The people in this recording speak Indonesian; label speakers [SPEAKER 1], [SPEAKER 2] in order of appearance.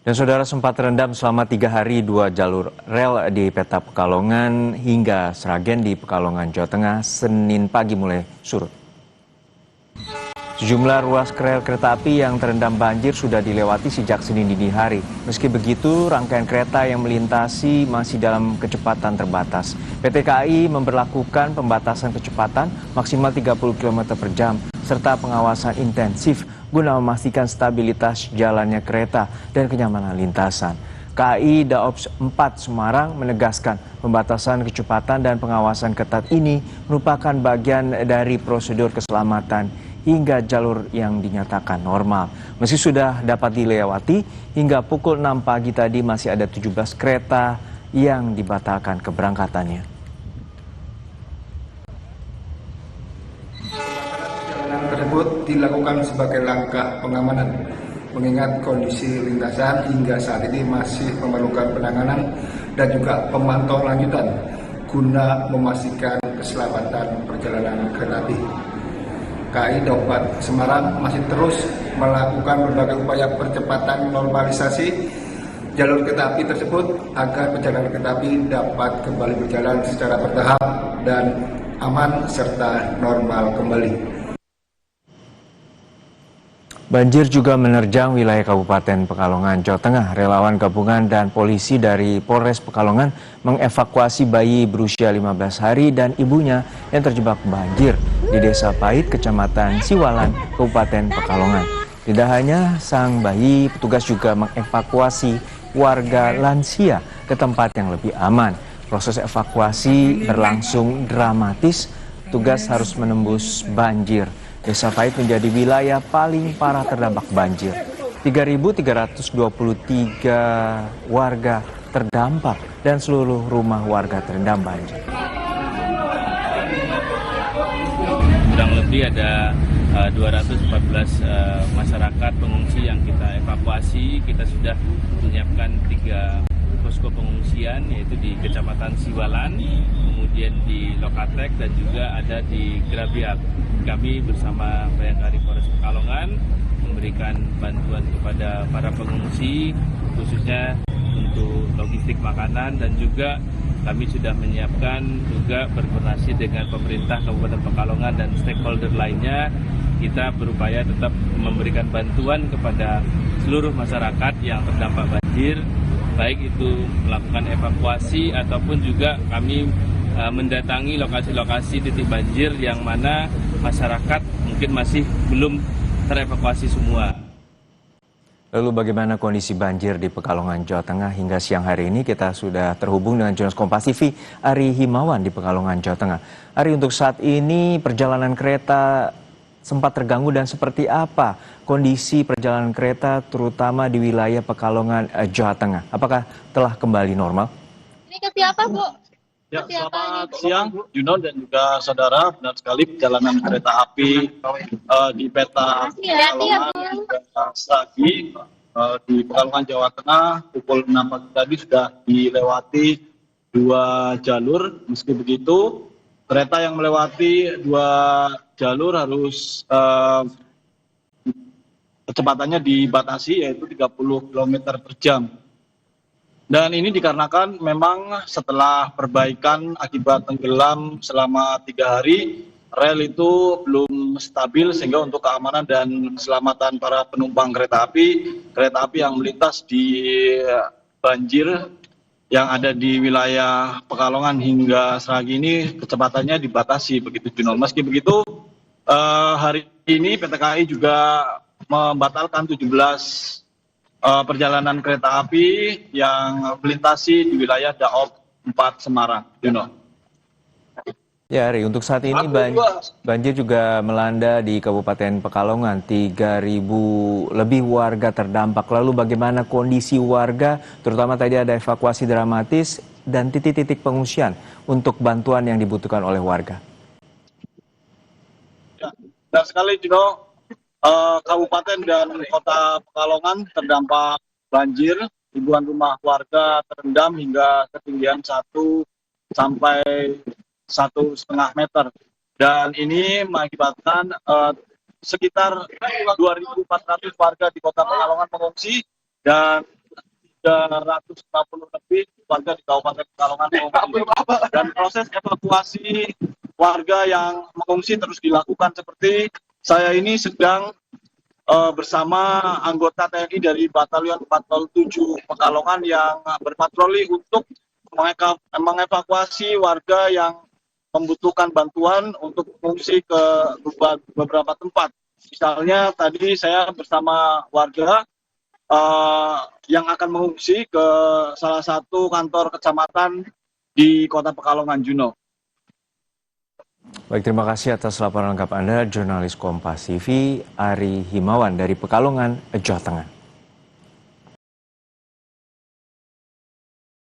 [SPEAKER 1] Dan saudara, sempat terendam selama 3 hari 2 jalur rel di Peta Pekalongan hingga Sragen di Pekalongan, Jawa Tengah, Senin pagi mulai surut. Sejumlah ruas rel kereta api yang terendam banjir sudah dilewati sejak Senin dini hari. Meski begitu, rangkaian kereta yang melintasi masih dalam kecepatan terbatas. PT KAI memberlakukan pembatasan kecepatan maksimal 30 km per jam serta pengawasan intensif guna memastikan stabilitas jalannya kereta dan kenyamanan lintasan. KAI Daops 4 Semarang menegaskan pembatasan kecepatan dan pengawasan ketat ini merupakan bagian dari prosedur keselamatan hingga jalur yang dinyatakan normal. Meski sudah dapat dilewati, hingga pukul 6 pagi tadi masih ada 17 kereta yang dibatalkan keberangkatannya.
[SPEAKER 2] Perjalanan tersebut dilakukan sebagai langkah pengamanan, mengingat kondisi lintasan hingga saat ini masih memerlukan penanganan dan juga pemantauan lanjutan guna memastikan keselamatan perjalanan kereta api. KAI Daops 4 Semarang masih terus melakukan berbagai upaya percepatan normalisasi jalur kereta api tersebut agar perjalanan kereta api dapat kembali berjalan secara bertahap dan aman serta normal kembali.
[SPEAKER 1] Banjir juga menerjang wilayah Kabupaten Pekalongan, Jawa Tengah. Relawan gabungan dan polisi dari Polres Pekalongan mengevakuasi bayi berusia 15 hari dan ibunya yang terjebak banjir di Desa Pait, Kecamatan Siwalan, Kabupaten Pekalongan. Tidak hanya sang bayi, petugas juga mengevakuasi warga lansia ke tempat yang lebih aman. Proses evakuasi berlangsung dramatis, petugas harus menembus banjir. Desa Pait menjadi wilayah paling parah terdampak banjir. 3.323 warga terdampak dan seluruh rumah warga terendam banjir.
[SPEAKER 3] Kurang lebih ada 214 masyarakat pengungsi yang kita evakuasi. Kita sudah menyiapkan 3 posko pengungsian, yaitu di Kecamatan Siwalan, kemudian di Lokatek, dan juga ada di Grabiak. Kami bersama Bayangkari Polres Pekalongan memberikan bantuan kepada para pengungsi, khususnya untuk logistik makanan, dan juga kami sudah menyiapkan juga berkoordinasi dengan pemerintah Kabupaten Pekalongan dan stakeholder lainnya. Kita berupaya tetap memberikan bantuan kepada seluruh masyarakat yang terdampak banjir, baik itu melakukan evakuasi ataupun juga kami mendatangi lokasi-lokasi titik banjir yang mana masyarakat mungkin masih belum terevakuasi semua.
[SPEAKER 1] Lalu bagaimana kondisi banjir di Pekalongan, Jawa Tengah hingga siang hari ini? Kita sudah terhubung dengan jurnalis Kompas TV, Ari Himawan di Pekalongan, Jawa Tengah. Ari, untuk saat ini perjalanan kereta sempat terganggu dan seperti apa kondisi perjalanan kereta terutama di wilayah Pekalongan, Jawa Tengah? Apakah telah kembali normal?
[SPEAKER 4] Ini ke siapa, Bu?
[SPEAKER 5] Ya, selamat siang, Juno dan juga saudara. Benar sekali perjalanan kereta api di Peta Pekalongan hingga Sragen di Pekalongan, Jawa Tengah pukul 6 pagi tadi sudah dilewati 2 jalur. Meski begitu, kereta yang melewati 2 jalur harus kecepatannya dibatasi, yaitu 30 km per jam. Dan ini dikarenakan memang setelah perbaikan akibat tenggelam selama 3 hari, rel itu belum stabil, sehingga untuk keamanan dan keselamatan para penumpang kereta api yang melintas di banjir yang ada di wilayah Pekalongan hingga Sragen ini kecepatannya dibatasi, begitu Juno. Meski begitu, hari ini PT KAI juga membatalkan 17 perjalanan kereta api yang melintasi di wilayah Daops 4 Semarang, Juno.
[SPEAKER 1] Ya, Ari, untuk saat ini banjir juga melanda di Kabupaten Pekalongan. 3.000 lebih warga terdampak. Lalu bagaimana kondisi warga, terutama tadi ada evakuasi dramatis dan titik-titik pengungsian untuk bantuan yang dibutuhkan oleh warga?
[SPEAKER 5] Ya, benar sekali, Juno. Kabupaten dan Kota Pekalongan terdampak banjir, ribuan rumah warga terendam hingga ketinggian 1 sampai 1,5 meter. Dan ini mengakibatkan sekitar 2.400 warga di Kota Pekalongan mengungsi dan 350 lebih warga di Kabupaten Pekalongan mengungsi. Dan proses evakuasi warga yang mengungsi terus dilakukan. Seperti saya ini sedang bersama anggota TNI dari Batalion 407 Pekalongan yang berpatroli untuk mengevakuasi warga yang membutuhkan bantuan untuk mengungsi ke beberapa tempat. Misalnya tadi saya bersama warga yang akan mengungsi ke salah satu kantor kecamatan di Kota Pekalongan, Juno.
[SPEAKER 1] Baik, terima kasih atas laporan lengkap Anda, jurnalis Kompas TV Ari Himawan dari Pekalongan, Jawa Tengah.